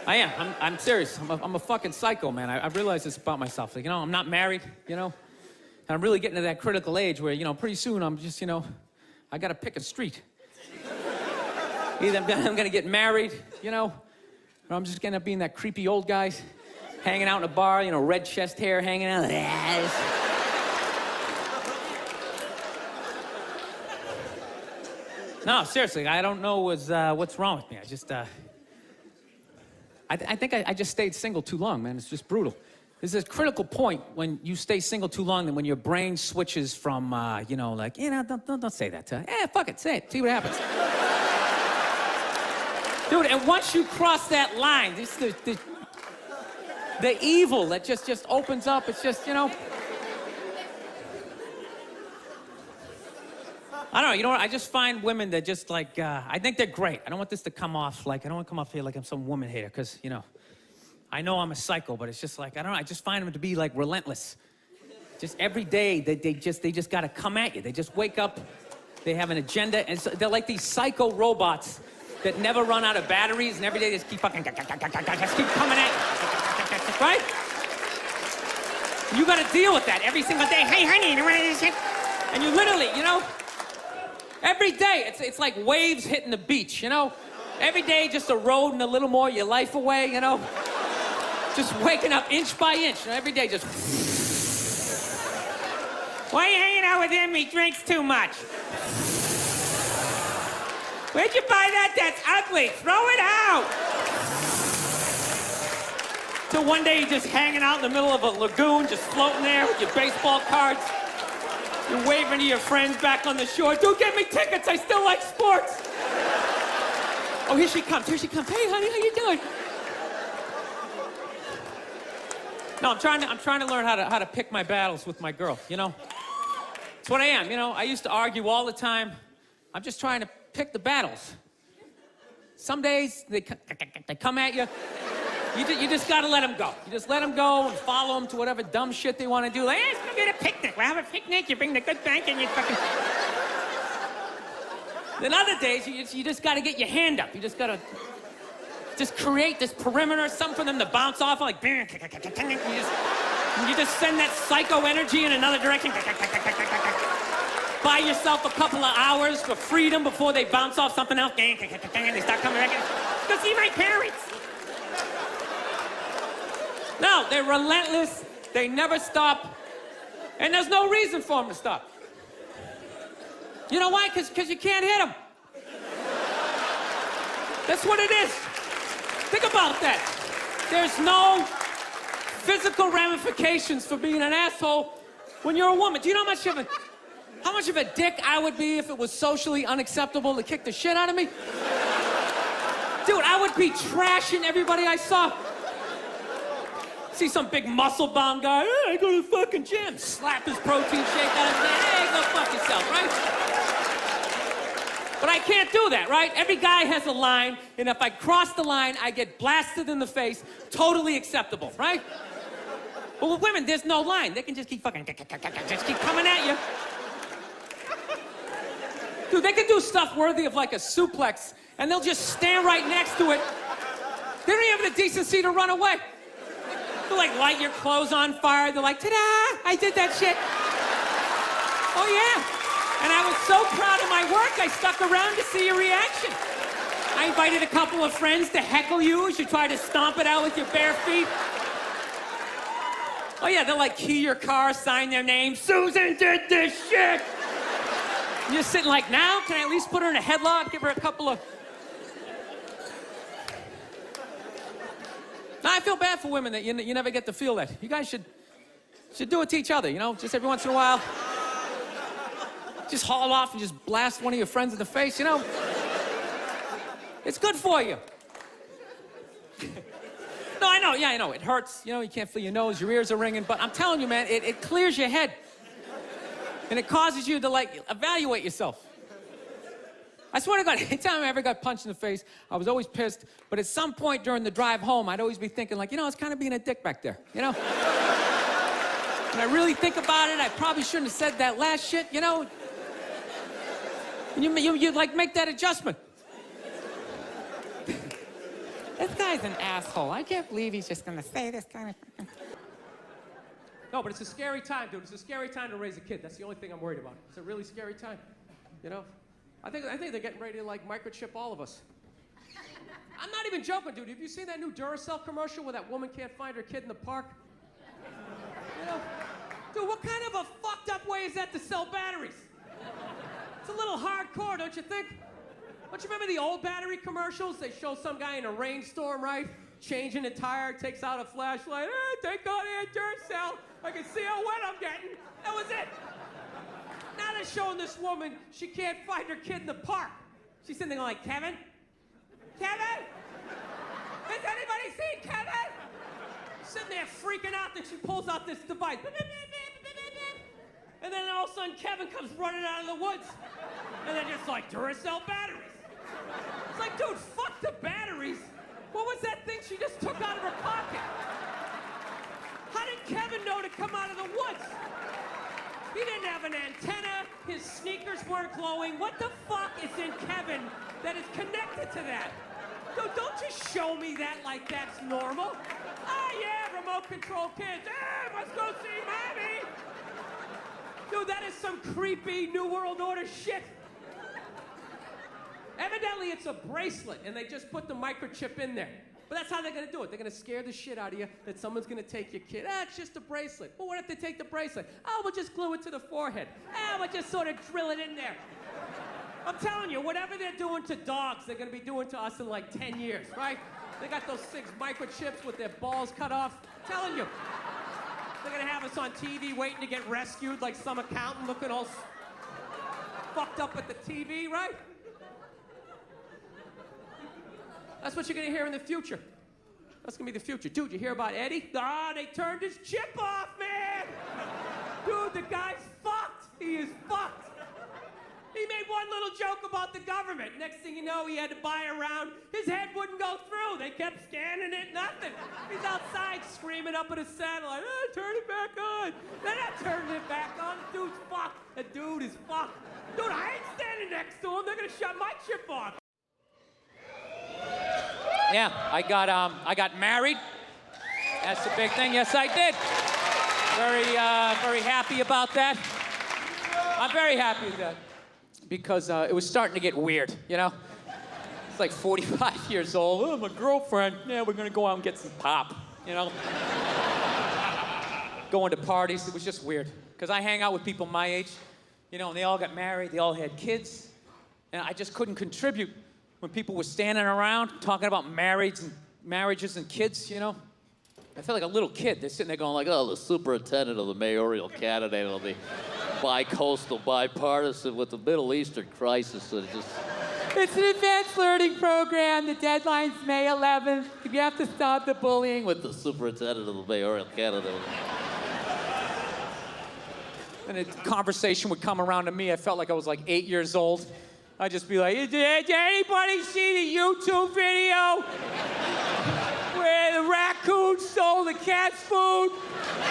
I am. I'm serious. I'm a fucking psycho, man. I realize this about myself. Like, I'm not married, and I'm really getting to that critical age where, pretty soon I'm just, I gotta pick a street. Either I'm gonna get married, or I'm just gonna be that creepy old guy hanging out in a bar, red chest hair hanging out. No, seriously, I don't know what's wrong with me. I just, I think I just stayed single too long, man. It's just brutal. There's this critical point when you stay single too long, and when your brain switches from, don't say that to her. Fuck it, say it. See what happens. Dude, and once you cross that line, this the evil that just opens up. It's just, I don't know, you know what? I just find women that just like, I think they're great. I don't want this to come off like, I don't want to come off here like I'm some woman hater, because, I know I'm a psycho, but it's just like, I don't know, I just find them to be like relentless. Just every day, they just got to come at you. They just wake up, they have an agenda, and so they're like these psycho robots that never run out of batteries, and every day they just keep fucking, just keep coming at you, right? You got to deal with that every single day. Hey, honey, and you literally, every day, it's like waves hitting the beach, Every day, just eroding a little more your life away, Just waking up inch by inch, every day just... Why are you hanging out with him? He drinks too much. Where'd you buy that? That's ugly. Throw it out. Till one day you're just hanging out in the middle of a lagoon, just floating there with your baseball cards. You're waving to your friends back on the shore. Dude, get me tickets. I still like sports. Oh, here she comes. Here she comes. Hey, honey, how you doing? No, I'm trying to learn how to pick my battles with my girl, It's what I am, I used to argue all the time. I'm just trying to pick the battles. Some days, they come at you. You just gotta let them go. You just let them go and follow them to whatever dumb shit they want to do. Like, hey, let's go get a picnic. We'll have a picnic. You bring the good bank and you fucking... Then other days, you just gotta get your hand up. You just gotta just create this perimeter, something for them to bounce off, like... You just send that psycho energy in another direction. Buy yourself a couple of hours for freedom before they bounce off something else. They start coming back in. Go see my parents. No, they're relentless. They never stop. And there's no reason for them to stop. You know why? Because you can't hit them. That's what it is. Think about that. There's no physical ramifications for being an asshole when you're a woman. Do you know how much of a dick I would be if it was socially unacceptable to kick the shit out of me? Dude, I would be trashing everybody I saw. See some big muscle-bound guy, hey, I go to the fucking gym. Slap his protein shake out and say, hey, go fuck yourself, right? But I can't do that, right? Every guy has a line, and if I cross the line, I get blasted in the face. Totally acceptable, right? But with women, there's no line. They can just keep fucking, just keep coming at you. Dude, they can do stuff worthy of like a suplex, and they'll just stand right next to it. They don't even have the decency to run away. They'll like light your clothes on fire. They're like, ta-da, I did that shit. Oh yeah. And I was so proud of my work, I stuck around to see your reaction. I invited a couple of friends to heckle you as you try to stomp it out with your bare feet. Oh yeah, they'll like key your car, sign their name. Susan did this shit. And you're sitting like, now, can I at least put her in a headlock, give her a couple of... Now, I feel bad for women that you never get to feel that. You guys should do it to each other, just every once in a while. Just haul off and just blast one of your friends in the face, It's good for you. No, I know, yeah, I know. It hurts, you can't feel your nose, your ears are ringing, but I'm telling you, man, it clears your head. And it causes you to, like, evaluate yourself. I swear to God, anytime I ever got punched in the face, I was always pissed. But at some point during the drive home, I'd always be thinking, like, I was kind of being a dick back there, When I really think about it, I probably shouldn't have said that last shit, And you like, make that adjustment. This guy's an asshole. I can't believe he's just gonna say this kind of... No, but it's a scary time, dude. It's a scary time to raise a kid. That's the only thing I'm worried about. It's a really scary time, you know? I think they're getting ready to, like, microchip all of us. I'm not even joking, dude. Have you seen that new Duracell commercial where that woman can't find her kid in the park? You know? Dude, what kind of a fucked up way is that to sell batteries? It's a little hardcore, don't you think? Don't you remember the old battery commercials? They show some guy in a rainstorm, right? Changing a tire, takes out a flashlight. Hey, thank God I had Duracell. I can see how wet I'm getting. That was it. Now they're showing this woman, she can't find her kid in the park. She's sitting there like, Kevin? Kevin? Has anybody seen Kevin? Sitting there freaking out, then she pulls out this device. And then all of a sudden, Kevin comes running out of the woods. And they're just like, Duracell batteries. It's like, dude, fuck the batteries. What was that thing she just took out of her pocket? How did Kevin know to come out of the woods? He didn't have an antenna. His sneakers weren't glowing. What the fuck is in Kevin that is connected to that? Dude, don't just show me that like that's normal. Oh, yeah, remote control kids. Hey, let's go see Mommy. Dude, that is some creepy New World Order shit. Evidently, it's a bracelet, and they just put the microchip in there. But that's how they're gonna do it. They're gonna scare the shit out of you that someone's gonna take your kid. It's just a bracelet. Well, what if they take the bracelet? Oh, we'll just glue it to the forehead. We'll just sort of drill it in there. I'm telling you, whatever they're doing to dogs, they're gonna be doing to us in like 10 years, right? They got those 6 microchips with their balls cut off. I'm telling you. They're gonna have us on TV waiting to get rescued like some accountant looking all fucked up at the TV, right? That's what you're gonna hear in the future. That's gonna be the future. Dude, you hear about Eddie? Ah, they turned his chip off, man! Dude, the guy's fucked. He is fucked. He made one little joke about the government. Next thing you know, he had to buy a round. His head wouldn't go through. They kept scanning it, nothing. He's outside screaming up at his satellite, turn it back on. They're not turning it back on. The dude's fucked. The dude is fucked. Dude, I ain't standing next to him. They're gonna shut my chip off. Yeah, I got married. That's the big thing. Yes, I did. Very happy about that. I'm very happy with that because it was starting to get weird, you know? It's like 45 years old. Oh, my girlfriend. Yeah, we're gonna go out and get some pop, you know? Going to parties, it was just weird. Because I hang out with people my age, you know, and they all got married, they all had kids, and I just couldn't contribute when people were standing around talking about marriages and kids, you know? I felt like a little kid. They're sitting there going like, oh, the superintendent of the mayoral candidate will be bi-coastal, bipartisan with the Middle Eastern crisis. And it's an advanced learning program. The deadline's May 11th. You have to stop the bullying with the superintendent of the mayoral candidate. And a conversation would come around to me. I felt like I was like 8 years old. I'd just be like, did anybody see the YouTube video where the raccoon stole the cat's food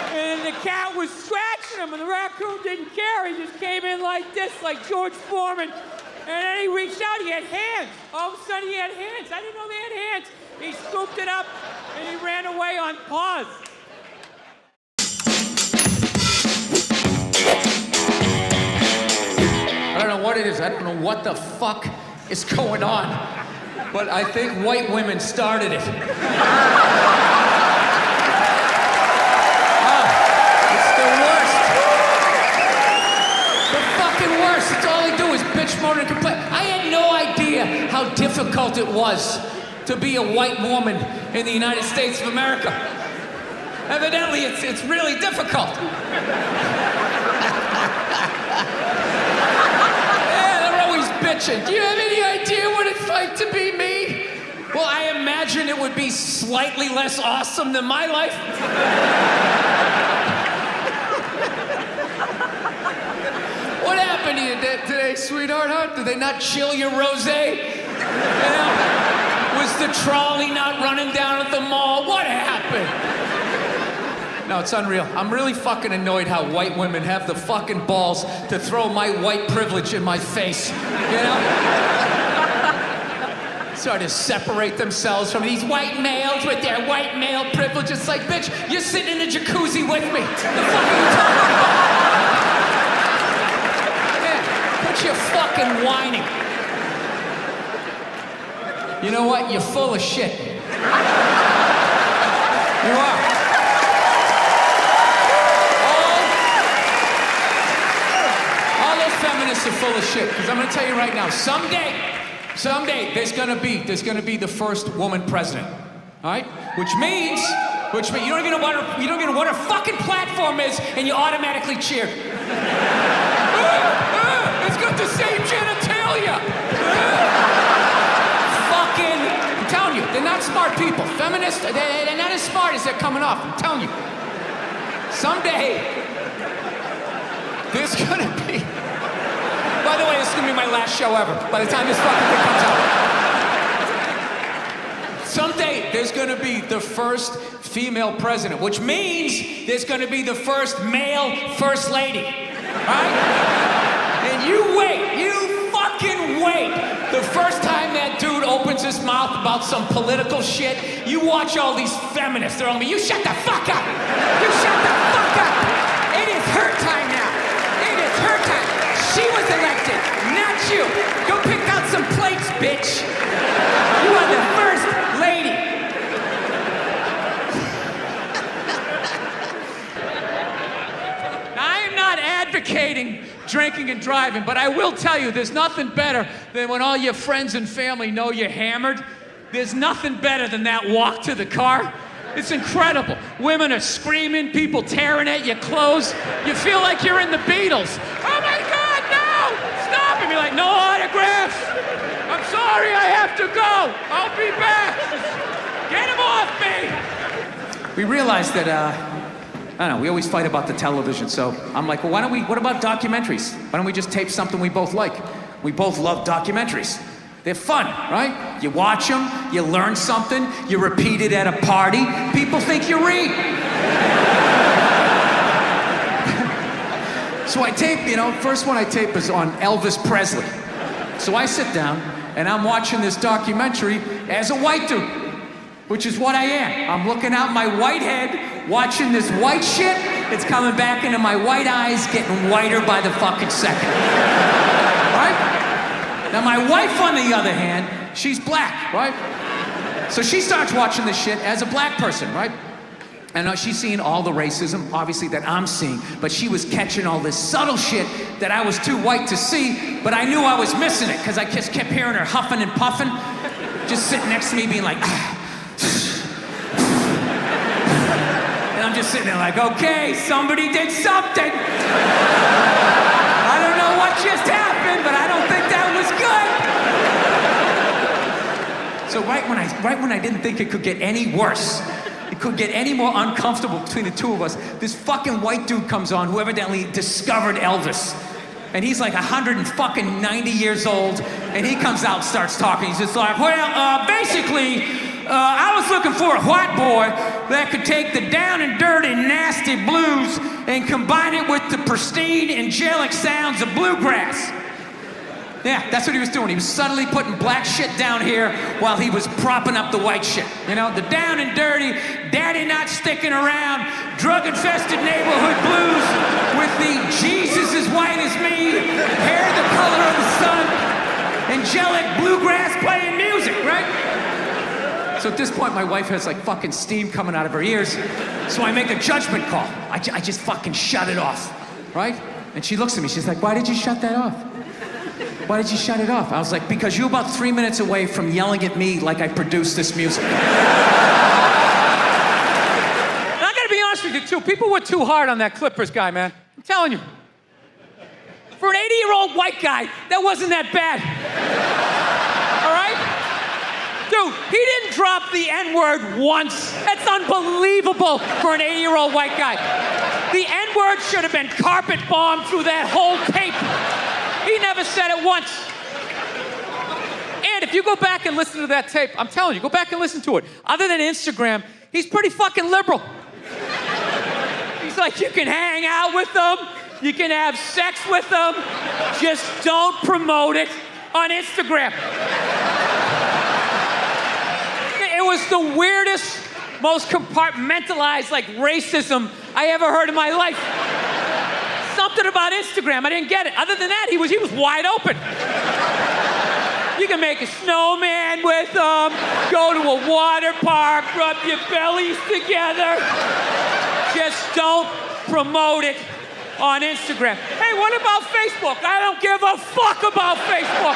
and the cat was scratching him and the raccoon didn't care. He just came in like this, like George Foreman. And then he reached out, he had hands. All of a sudden he had hands. I didn't know they had hands. He scooped it up and he ran away on paws. I don't know what it is. I don't know what the fuck is going on. But I think white women started it. It's the worst. The fucking worst. It's all they do is bitch, moan, and complain. I had no idea how difficult it was to be a white woman in the United States of America. Evidently, it's really difficult. Bitching. Do you have any idea what it's like to be me? Well, I imagine it would be slightly less awesome than my life. What happened to you today, sweetheart? Huh? Did they not chill your rosé? You know? Was the trolley not running down at the mall? What happened? No, it's unreal. I'm really fucking annoyed how white women have the fucking balls to throw my white privilege in my face, you know? try to separate themselves from these white males with their white male privilege. It's like, bitch, you're sitting in a jacuzzi with me. The fuck are you talking about? Yeah, quit your fucking whining. You know what? You're full of shit. You are. All those feminists are full of shit. Because I'm gonna tell you right now, someday there's gonna be the first woman president. All right? Which means you don't even know what her fucking platform is, and you automatically cheer. It's got the same genitalia. I'm telling you, they're not smart people. Feminists, they're not as smart as they're coming off. I'm telling you. Someday, there's gonna be... By the way, this is gonna be my last show ever, by the time this fucking thing comes out. Someday, there's gonna be the first female president, which means there's gonna be the first male first lady. Right? And you wait, you fucking wait. The first time that dude opens his mouth about some political shit, you watch all these feminists. They're on me. You shut the fuck up. You shut the fuck up. It is her time now. It is her time. She was elected, not you. Go pick out some plates, bitch. You are the first lady. Now, I am not advocating drinking and driving, but I will tell you, there's nothing better than when all your friends and family know you're hammered. There's nothing better than that walk to the car. It's incredible. Women are screaming, people tearing at your clothes. You feel like you're in the Beatles. Oh my God, no! Stop! And you're like, no autographs. I'm sorry, I have to go. I'll be back. Get him off me. We realized that, I don't know, we always fight about the television, so I'm like, well, what about documentaries? Why don't we just tape something we both like? We both love documentaries. They're fun, right? You watch them, you learn something, you repeat it at a party, people think you read. So I tape, first one I tape is on Elvis Presley. So I sit down, and I'm watching this documentary as a white dude, which is what I am. I'm looking out my white head, watching this white shit. It's coming back into my white eyes, getting whiter by the fucking second. Right? Now my wife, on the other hand, she's black, right? So she starts watching this shit as a black person, right? And she's seeing all the racism, obviously, that I'm seeing, but she was catching all this subtle shit that I was too white to see, but I knew I was missing it, because I just kept hearing her huffing and puffing, just sitting next to me being like, I'm just sitting there like, okay, somebody did something. I don't know what just happened, but I don't think that was good. So right when I didn't think it could get any worse, it could get any more uncomfortable between the two of us, this fucking white dude comes on who evidently discovered Elvis. And he's like 190 years old, and he comes out and starts talking. He's just like, well, basically, I was looking for a white boy that could take the down and dirty, nasty blues and combine it with the pristine, angelic sounds of bluegrass. Yeah, that's what he was doing. He was subtly putting black shit down here while he was propping up the white shit. You know, the down and dirty, daddy not sticking around, drug-infested neighborhood blues with the Jesus as white as me, hair the color of the sun, angelic bluegrass playing music, right? So at this point, my wife has like fucking steam coming out of her ears. So I make a judgment call. I just fucking shut it off, right? And she looks at me, she's like, why did you shut that off? Why did you shut it off? I was like, because you're about 3 minutes away from yelling at me like I produced this music. And I gotta be honest with you too, people were too hard on that Clippers guy, man. I'm telling you. For an 80-year-old white guy, that wasn't that bad. All right? Dude, he didn't drop the N-word once. That's unbelievable for an 80-year-old white guy. The N-word should have been carpet bombed through that whole tape. He never said it once. And if you go back and listen to that tape, I'm telling you, go back and listen to it. Other than Instagram, he's pretty fucking liberal. He's like, you can hang out with them, you can have sex with them, just don't promote it on Instagram. was the weirdest, most compartmentalized, like, racism I ever heard in my life. Something about Instagram, I didn't get it. Other than that, he was wide open. You can make a snowman with them, go to a water park, rub your bellies together. Just don't promote it on Instagram. Hey, what about Facebook? I don't give a fuck about Facebook.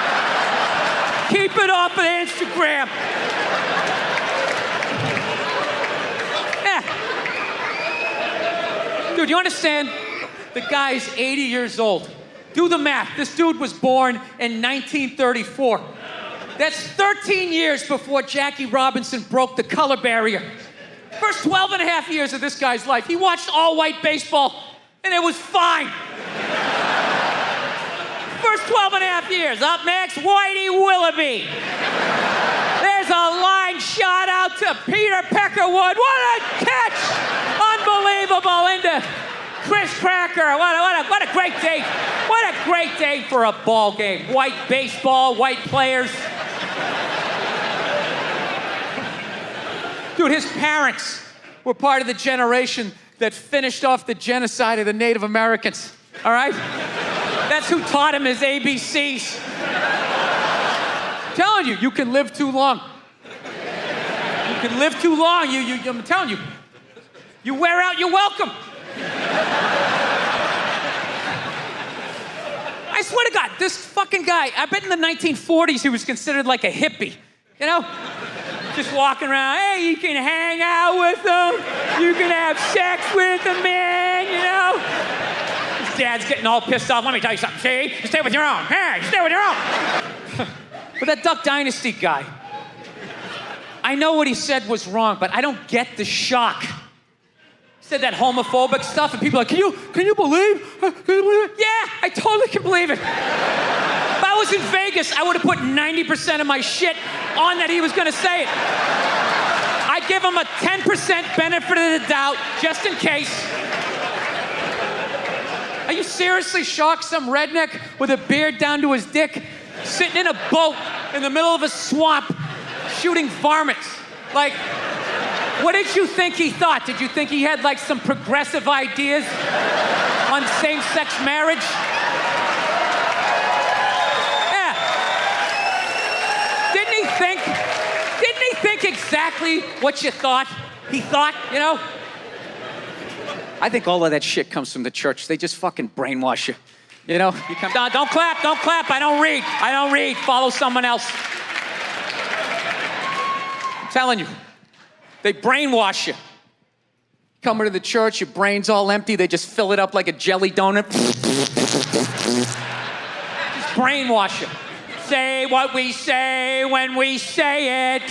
Keep it off of Instagram. Yeah. Dude, you understand? The guy's 80 years old. Do the math. This dude was born in 1934. That's 13 years before Jackie Robinson broke the color barrier. First 12 and a half years of this guy's life, he watched all-white baseball, and it was fine. First 12 and a half years. Up next, Whitey Willoughby. There's a line shot out to Peter Peckerwood. What a catch! Unbelievable into Chris Cracker. What a great day. What a great day for a ball game. White baseball, white players. Dude, his parents were part of the generation that finished off the genocide of the Native Americans, all right? That's who taught him his ABCs. I'm telling you, you can live too long. You can live too long. I'm telling you, you wear out your welcome. I swear to God, this fucking guy, I bet in the 1940s he was considered like a hippie, you know? Just walking around, hey, you can hang out with them, you can have sex with them, man, you know? His dad's getting all pissed off. Let me tell you something, see? You stay with your own. Hey, stay with your own. But that Duck Dynasty guy, I know what he said was wrong, but I don't get the shock. Said that homophobic stuff, and people are like, can you believe? Can you believe it? Yeah, I totally can believe it. If I was in Vegas, I would have put 90% of my shit on that he was gonna say it. I'd give him a 10% benefit of the doubt, just in case. Are you seriously shocked some redneck with a beard down to his dick, sitting in a boat in the middle of a swamp, shooting varmints? Like, what did you think he thought? Did you think he had like some progressive ideas on same-sex marriage? Yeah. Didn't he think exactly what you thought he thought, you know? I think all of that shit comes from the church. They just fucking brainwash you. You know? You come down, don't clap. I don't read. Follow someone else. I'm telling you. They brainwash you. Come into the church, your brain's all empty, they just fill it up like a jelly donut. Just brainwash you. Say what we say when we say it.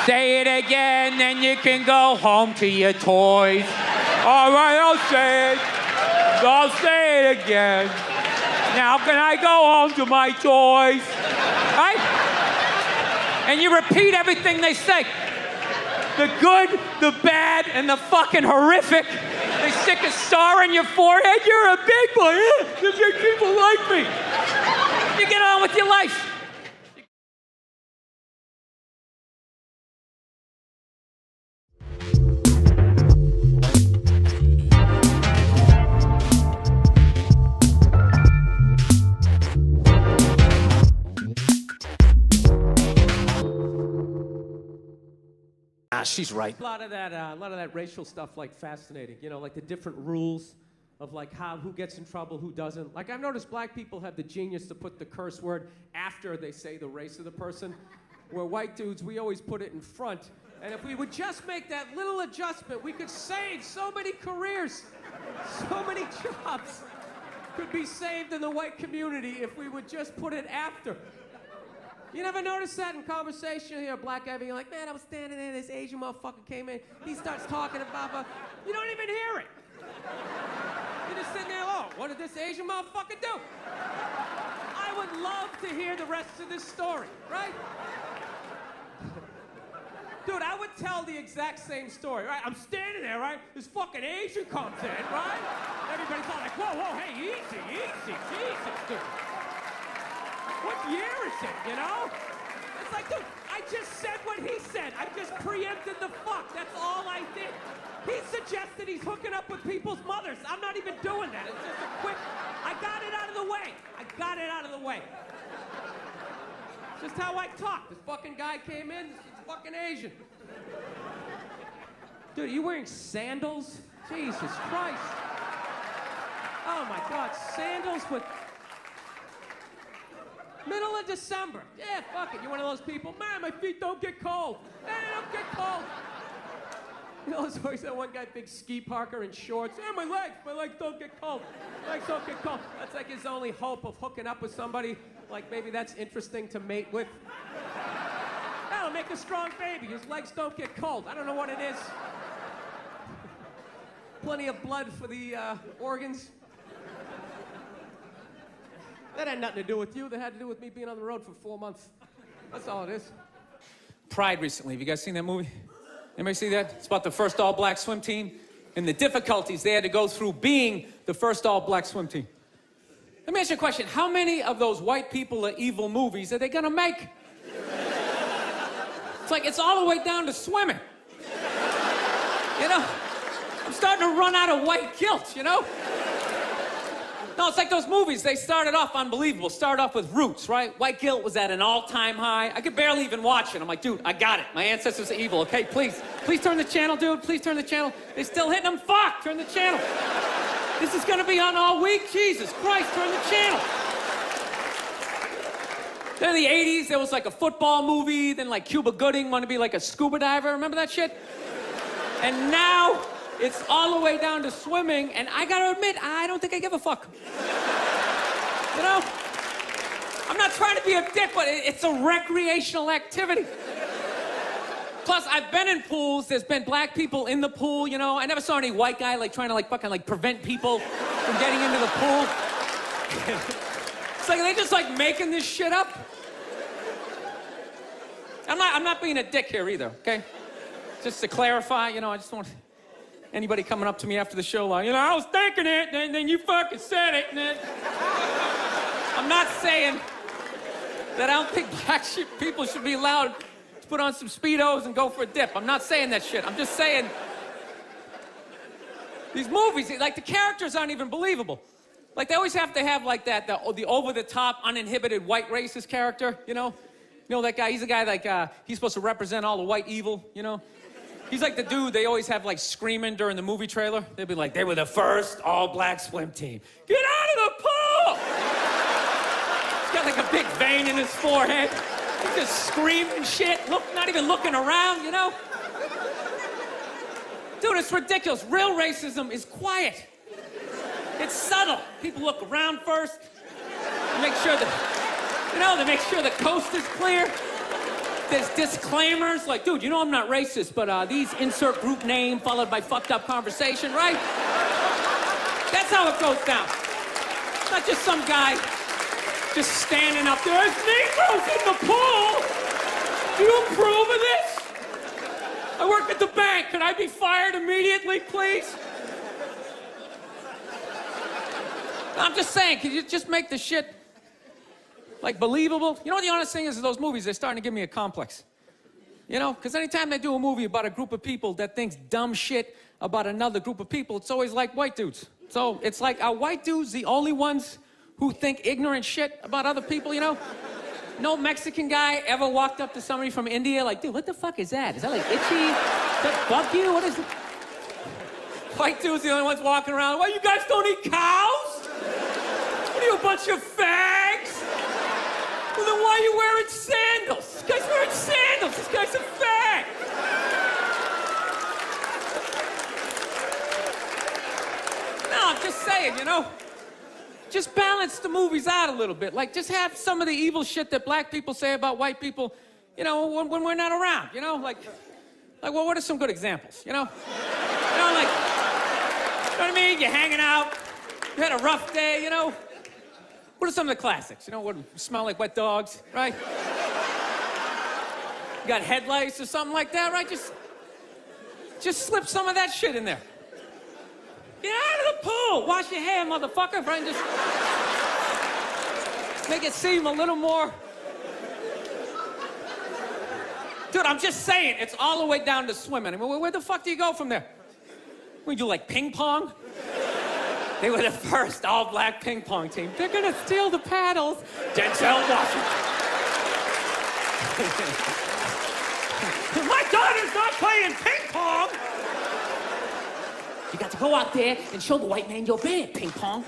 Say it again, then you can go home to your toys. All right, I'll say it. I'll say it again. Now can I go home to my toys? Right? And you repeat everything they say. The good, the bad, and the fucking horrific. They stick a star in your forehead. You're a big boy. The big people like me. You get on with your life. She's right. A lot of that racial stuff, like, fascinating. You know, like the different rules of like who gets in trouble, who doesn't. Like, I've noticed black people have the genius to put the curse word after they say the race of the person, where white dudes, we always put it in front. And if we would just make that little adjustment, we could save so many careers, so many jobs could be saved in the white community if we would just put it after. You never notice that in conversation? You hear a black guy being like, man, I was standing there, this Asian motherfucker came in, he starts talking about, you don't even hear it. You're just sitting there, oh, what did this Asian motherfucker do? I would love to hear the rest of this story, right? Dude, I would tell the exact same story, right? I'm standing there, right? This fucking Asian comes in, right? Everybody's all like, whoa, hey, easy, Jesus, dude. What year is it, you know? It's like, dude, I just said what he said. I preempted the fuck. That's all I did. He suggested he's hooking up with people's mothers. I'm not even doing that. It's just a quick, I got it out of the way. I got it out of the way. Just how I talk. This fucking guy came in, he's fucking Asian. Dude, are you wearing sandals? Jesus Christ. Oh my God, sandals with... Middle of December. Yeah, fuck it. You're one of those people. Man, my feet don't get cold. Man, they don't get cold. You know, there's always that one guy, big ski parker in shorts. Yeah, my legs don't get cold. My legs don't get cold. That's like his only hope of hooking up with somebody. Like maybe that's interesting to mate with. That'll make a strong baby. His legs don't get cold. I don't know what it is. Plenty of blood for the organs. That had nothing to do with you. That had to do with me being on the road for 4 months. That's all it is. Pride recently. Have you guys seen that movie? Anybody see that? It's about the first all-black swim team and the difficulties they had to go through being the first all-black swim team. Let me ask you a question. How many of those white people are evil movies are they gonna make? It's like it's all the way down to swimming. You know? I'm starting to run out of white guilt, you know? No, it's like those movies. They started off unbelievable. Started off with Roots, right? White guilt was at an all-time high. I could barely even watch it. I'm like, dude, I got it. My ancestors are evil, okay? Please turn the channel, dude. Please turn the channel. They're still hitting them. Fuck, turn the channel. This is gonna be on all week. Jesus Christ, turn the channel. Then in the 80s, there was like a football movie. Then like Cuba Gooding wanted to be like a scuba diver. Remember that shit? And now... it's all the way down to swimming, and I gotta admit, I don't think I give a fuck. You know? I'm not trying to be a dick, but it's a recreational activity. Plus, I've been in pools, there's been black people in the pool, you know? I never saw any white guy, like, trying to, like, fucking, like, prevent people from getting into the pool. It's like, they just, like, making this shit up. I'm not being a dick here either, okay? Just to clarify, you know, I just want... anybody coming up to me after the show like, you know, I was thinking it, and then you fucking said it, and then... I'm not saying that I don't think black people should be allowed to put on some Speedos and go for a dip. I'm not saying that shit. I'm just saying these movies, like the characters aren't even believable. Like they always have to have like that, the over-the-top, uninhibited white racist character, you know? You know that guy, he's a guy like, he's supposed to represent all the white evil, you know? He's like the dude they always have like screaming during the movie trailer. They'd be like, they were the first all-black swim team. Get out of the pool! He's got like a big vein in his forehead. He's just screaming shit, not even looking around, you know? Dude, it's ridiculous. Real racism is quiet. It's subtle. People look around first. They make sure they make sure the coast is clear. There's disclaimers like, dude, you know I'm not racist, but these insert group name followed by fucked up conversation, right? That's how it goes down. It's not just some guy just standing up there. There's Negroes in the pool. Do you approve of this? I work at the bank. Could I be fired immediately, please? I'm just saying, can you just make the shit like believable? You know what the honest thing is those movies, they're starting to give me a complex. You know, because anytime they do a movie about a group of people that thinks dumb shit about another group of people, it's always like white dudes. So it's like, are white dudes the only ones who think ignorant shit about other people, you know? No Mexican guy ever walked up to somebody from India like, dude, what the fuck is that? Is that like itchy? Does that bug you? What is it? White dudes the only ones walking around, well, you guys don't eat cows? What are you, a bunch of fags? Well, then why are you wearing sandals? This guy's wearing sandals. This guy's a fag. No, I'm just saying, you know, just balance the movies out a little bit. Like, just have some of the evil shit that black people say about white people, you know, when we're not around, you know? Like, well, what are some good examples, you know? You know, like, you know what I mean? You're hanging out, you had a rough day, you know? What are some of the classics? You know, what smell like wet dogs, right? You got headlights or something like that, right? Just slip some of that shit in there. Get out of the pool! Wash your hair, motherfucker, right? Just make it seem a little more Dude, I'm just saying, it's all the way down to swimming. I mean, where the fuck do you go from there? We do like ping pong? They were the first all-black ping pong team. They're gonna steal the paddles. Denzel Washington. My daughter's not playing ping pong. You got to go out there and show the white man your band, ping pong.